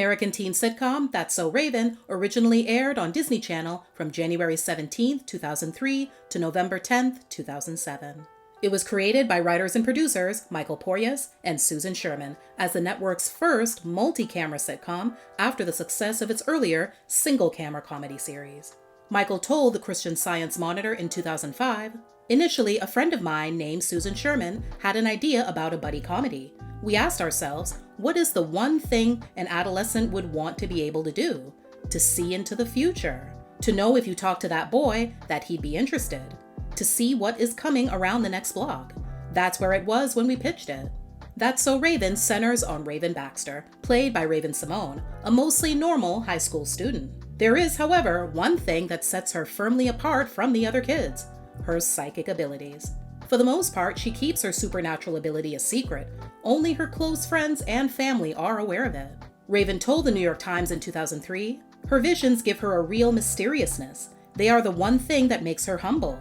American teen sitcom That's So Raven originally aired on Disney Channel from January 17, 2003 to November 10, 2007. It was created by writers and producers Michael Porras and Susan Sherman as the network's first multi-camera sitcom after the success of its earlier single-camera comedy series. Michael told the Christian Science Monitor in 2005, "Initially, a friend of mine named Susan Sherman had an idea about a buddy comedy. We asked ourselves, what is the one thing an adolescent would want to be able to do? To see into the future. To know if you talk to that boy that he'd be interested. To see what is coming around the next block. That's where it was when we pitched it." That's So Raven centers on Raven Baxter, played by Raven Symone, a mostly normal high school student. There is, however, one thing that sets her firmly apart from the other kids: her psychic abilities. For the most part, she keeps her supernatural ability a secret. Only her close friends and family are aware of it. Raven told the New York Times in 2003, "Her visions give her a real mysteriousness. They are the one thing that makes her humble.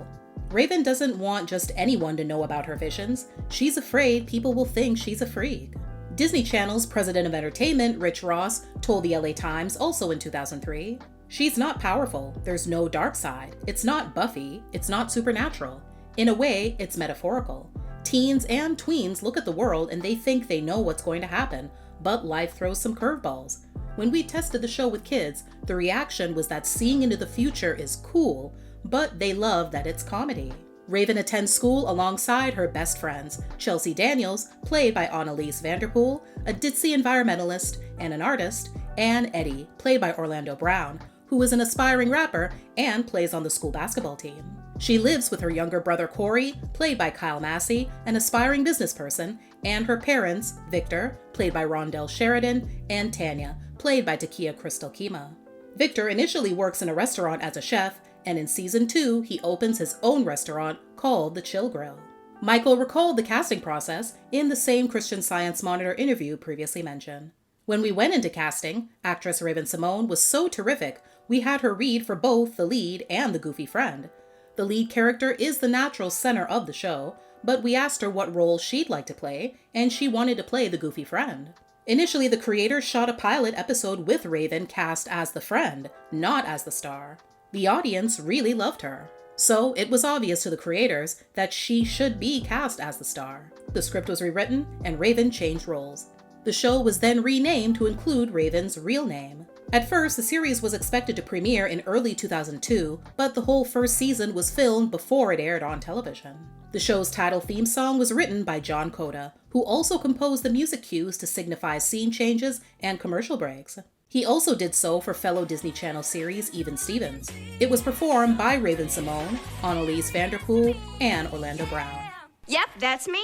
Raven doesn't want just anyone to know about her visions. She's afraid people will think she's a freak." Disney Channel's president of entertainment, Rich Ross, told the LA Times also in 2003, "She's not powerful. There's no dark side. It's not Buffy. It's not supernatural. In a way, it's metaphorical. Teens and tweens look at the world and they think they know what's going to happen, but life throws some curveballs. When we tested the show with kids, the reaction was that seeing into the future is cool, but they love that it's comedy." Raven attends school alongside her best friends, Chelsea Daniels, played by Annalise Vanderpool, a ditzy environmentalist and an artist, and Eddie, played by Orlando Brown, who is an aspiring rapper and plays on the school basketball team. She lives with her younger brother Corey, played by Kyle Massey, an aspiring businessperson, and her parents, Victor, played by Rondell Sheridan, and Tanya, played by Takia Crystal Kima. Victor initially works in a restaurant as a chef, and in season 2, he opens his own restaurant called The Chill Grill. Michael recalled the casting process in the same Christian Science Monitor interview previously mentioned. "When we went into casting, actress Raven Symone was so terrific, we had her read for both the lead and the goofy friend. The lead character is the natural center of the show, but we asked her what role she'd like to play, and she wanted to play the goofy friend. Initially, the creators shot a pilot episode with Raven cast as the friend, not as the star. The audience really loved her. So it was obvious to the creators that she should be cast as the star. The script was rewritten, and Raven changed roles. The show was then renamed to include Raven's real name. At first, the series was expected to premiere in early 2002, but the whole first season was filmed before it aired on television. The show's title theme song was written by John Coda, who also composed the music cues to signify scene changes and commercial breaks. He also did so for fellow Disney Channel series Even Stevens. It was performed by Raven Symone, Annalise Vanderpool, and Orlando Brown. Yep, that's me.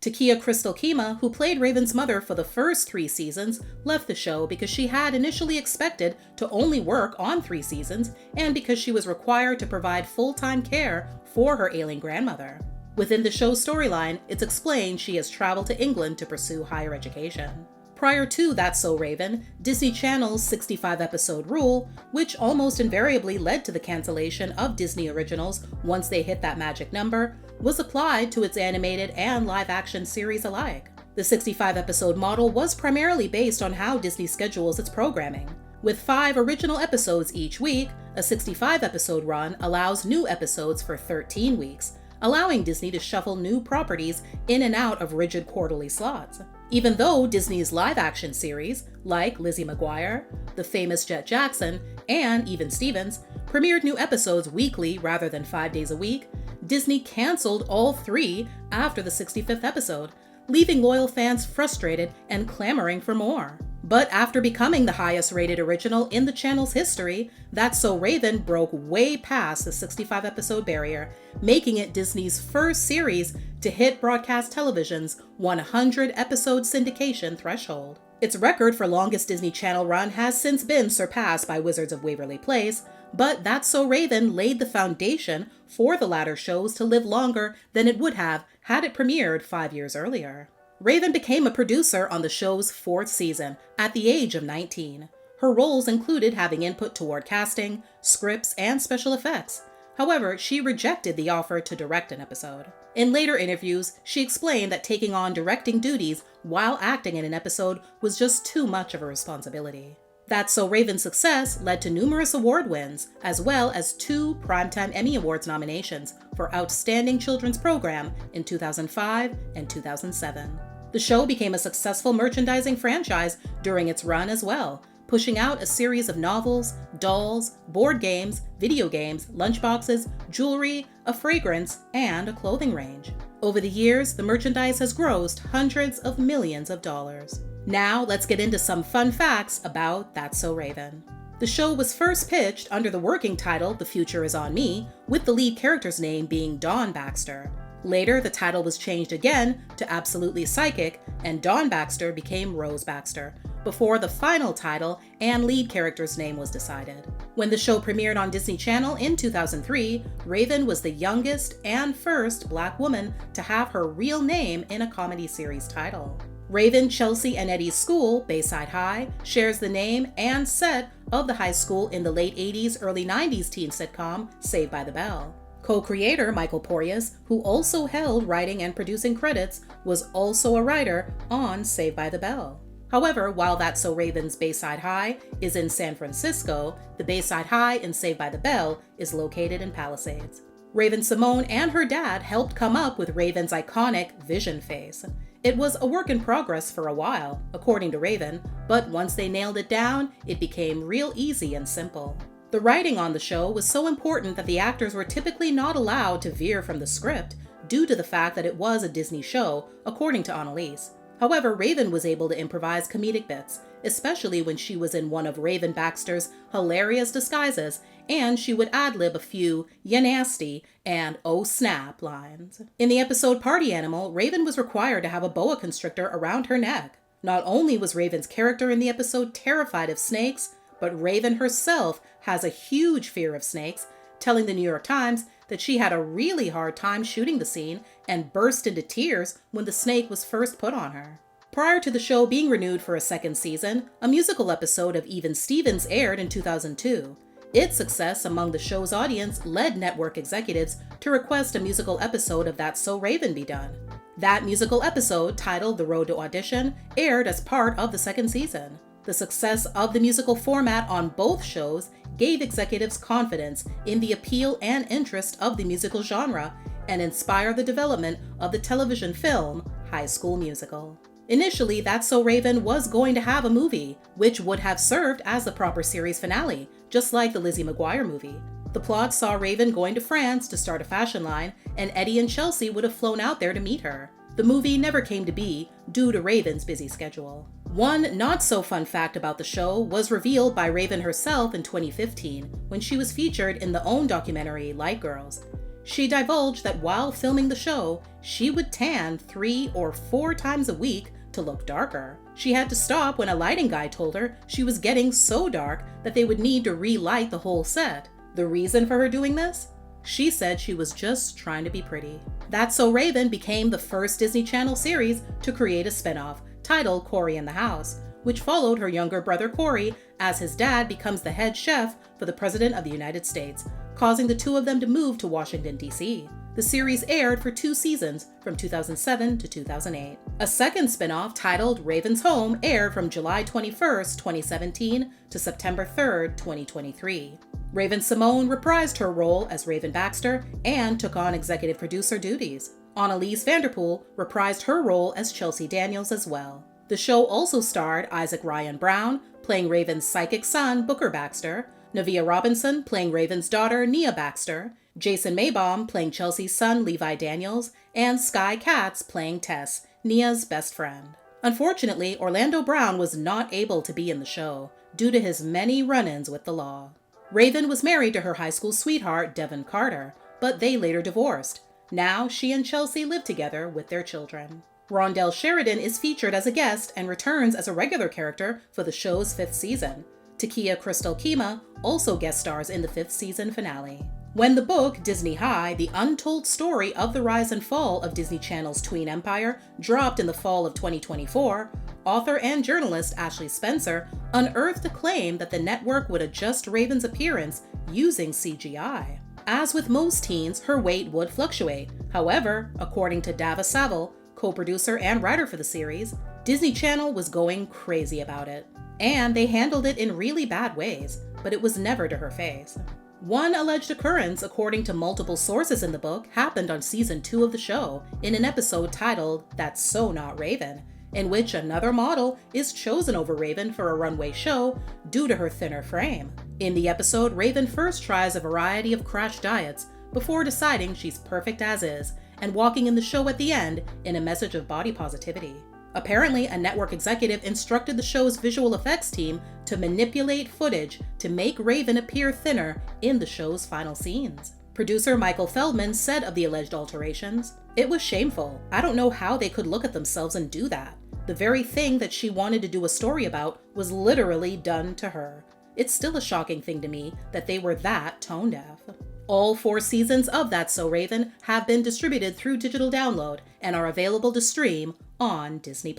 Takia Crystal Kima, who played Raven's mother for the first 3 seasons, left the show because she had initially expected to only work on 3 seasons and because she was required to provide full-time care for her ailing grandmother. Within the show's storyline, it's explained she has traveled to England to pursue higher education. Prior to That's So Raven, Disney Channel's 65-episode rule, which almost invariably led to the cancellation of Disney originals once they hit that magic number, was applied to its animated and live-action series alike. The 65-episode model was primarily based on how Disney schedules its programming. With 5 original episodes each week, a 65-episode run allows new episodes for 13 weeks, allowing Disney to shuffle new properties in and out of rigid quarterly slots. Even though Disney's live-action series, like Lizzie McGuire, The Famous Jet Jackson, and Even Stevens, premiered new episodes weekly rather than 5 days a week, Disney canceled all 3 after the 65th episode, leaving loyal fans frustrated and clamoring for more. But after becoming the highest-rated original in the channel's history, That's So Raven broke way past the 65-episode barrier, making it Disney's first series to hit broadcast television's 100-episode syndication threshold. Its record for longest Disney Channel run has since been surpassed by Wizards of Waverly Place, but That's So Raven laid the foundation for the latter shows to live longer than it would have had it premiered 5 years earlier. Raven became a producer on the show's 4th season at the age of 19. Her roles included having input toward casting, scripts, and special effects. However, she rejected the offer to direct an episode. In later interviews, she explained that taking on directing duties while acting in an episode was just too much of a responsibility. That's So Raven's success led to numerous award wins, as well as 2 Primetime Emmy Awards nominations for Outstanding Children's Program in 2005 and 2007. The show became a successful merchandising franchise during its run as well, pushing out a series of novels, dolls, board games, video games, lunchboxes, jewelry, a fragrance, and a clothing range. Over the years, the merchandise has grossed hundreds of millions of dollars. Now, let's get into some fun facts about That's So Raven. The show was first pitched under the working title The Future Is On Me, with the lead character's name being Dawn Baxter. Later, the title was changed again to Absolutely Psychic, and Dawn Baxter became Rose Baxter, before the final title and lead character's name was decided. When the show premiered on Disney Channel in 2003, Raven was the youngest and first Black woman to have her real name in a comedy series title. Raven, Chelsea, and Eddie's school, Bayside High, shares the name and set of the high school in the late 80s, early 90s teen sitcom Saved by the Bell. Co-creator Michael Porteous, who also held writing and producing credits, was also a writer on Saved by the Bell. However, while That's So Raven's Bayside High is in San Francisco, the Bayside High in Saved by the Bell is located in Palisades. Raven Symone and her dad helped come up with Raven's iconic vision face. It was a work in progress for a while, according to Raven, but once they nailed it down, it became real easy and simple. The writing on the show was so important that the actors were typically not allowed to veer from the script, due to the fact that it was a Disney show, according to Annalise. However, Raven was able to improvise comedic bits, especially when she was in one of Raven Baxter's hilarious disguises, and she would ad-lib a few "ya nasty" and "oh snap" lines. In the episode Party Animal, Raven was required to have a boa constrictor around her neck. Not only was Raven's character in the episode terrified of snakes, but Raven herself has a huge fear of snakes, telling the New York Times that she had a really hard time shooting the scene and burst into tears when the snake was first put on her. Prior to the show being renewed for a second season, a musical episode of Even Stevens aired in 2002. Its success among the show's audience led network executives to request a musical episode of That's So Raven be done. That musical episode, titled The Road to Audition, aired as part of the second season. The success of the musical format on both shows gave executives confidence in the appeal and interest of the musical genre and inspired the development of the television film High School Musical. Initially, That's So Raven was going to have a movie, which would have served as the proper series finale, just like the Lizzie McGuire movie. The plot saw Raven going to France to start a fashion line, and Eddie and Chelsea would have flown out there to meet her. The movie never came to be due to Raven's busy schedule. One not-so-fun fact about the show was revealed by Raven herself in 2015 when she was featured in the OWN documentary Light Girls. She divulged that while filming the show, she would tan 3 or 4 times a week to look darker. She had to stop when a lighting guy told her she was getting so dark that they would need to relight the whole set. The reason for her doing this? She said she was just trying to be pretty. That's So Raven became the first Disney Channel series to create a spin-off titled Cory in the House, which followed her younger brother Cory as his dad becomes the head chef for the President of the United States, causing the two of them to move to Washington, D.C. The series aired for 2 seasons from 2007 to 2008. A second spin-off titled Raven's Home aired from July 21st, 2017 to September 3rd, 2023. Raven Symone reprised her role as Raven Baxter and took on executive producer duties. Annalise Vanderpool reprised her role as Chelsea Daniels as well. The show also starred Isaac Ryan Brown, playing Raven's psychic son, Booker Baxter, Navia Robinson, playing Raven's daughter, Nia Baxter, Jason Maybaum, playing Chelsea's son, Levi Daniels, and Sky Katz, playing Tess, Nia's best friend. Unfortunately, Orlando Brown was not able to be in the show due to his many run-ins with the law. Raven was married to her high school sweetheart, Devin Carter, but they later divorced. Now, she and Chelsea live together with their children. Rondell Sheridan is featured as a guest and returns as a regular character for the show's 5th season. Takia Crystal Kima also guest stars in the 5th season finale. When the book, Disney High, The Untold Story of the Rise and Fall of Disney Channel's Tween Empire, dropped in the fall of 2024, author and journalist Ashley Spencer unearthed a claim that the network would adjust Raven's appearance using CGI. As with most teens, her weight would fluctuate. However, according to Dava Saville, co-producer and writer for the series, Disney Channel was going crazy about it. And they handled it in really bad ways, but it was never to her face. One alleged occurrence, according to multiple sources in the book, happened on season 2 of the show in an episode titled That's So Not Raven, in which another model is chosen over Raven for a runway show due to her thinner frame. In the episode, Raven first tries a variety of crash diets before deciding she's perfect as is and walking in the show at the end in a message of body positivity. Apparently, a network executive instructed the show's visual effects team to manipulate footage to make Raven appear thinner in the show's final scenes. Producer Michael Feldman said of the alleged alterations, "It was shameful. I don't know how they could look at themselves and do that. The very thing that she wanted to do a story about was literally done to her. It's still a shocking thing to me that they were that tone deaf." All 4 seasons of That's So Raven have been distributed through digital download and are available to stream on Disney+.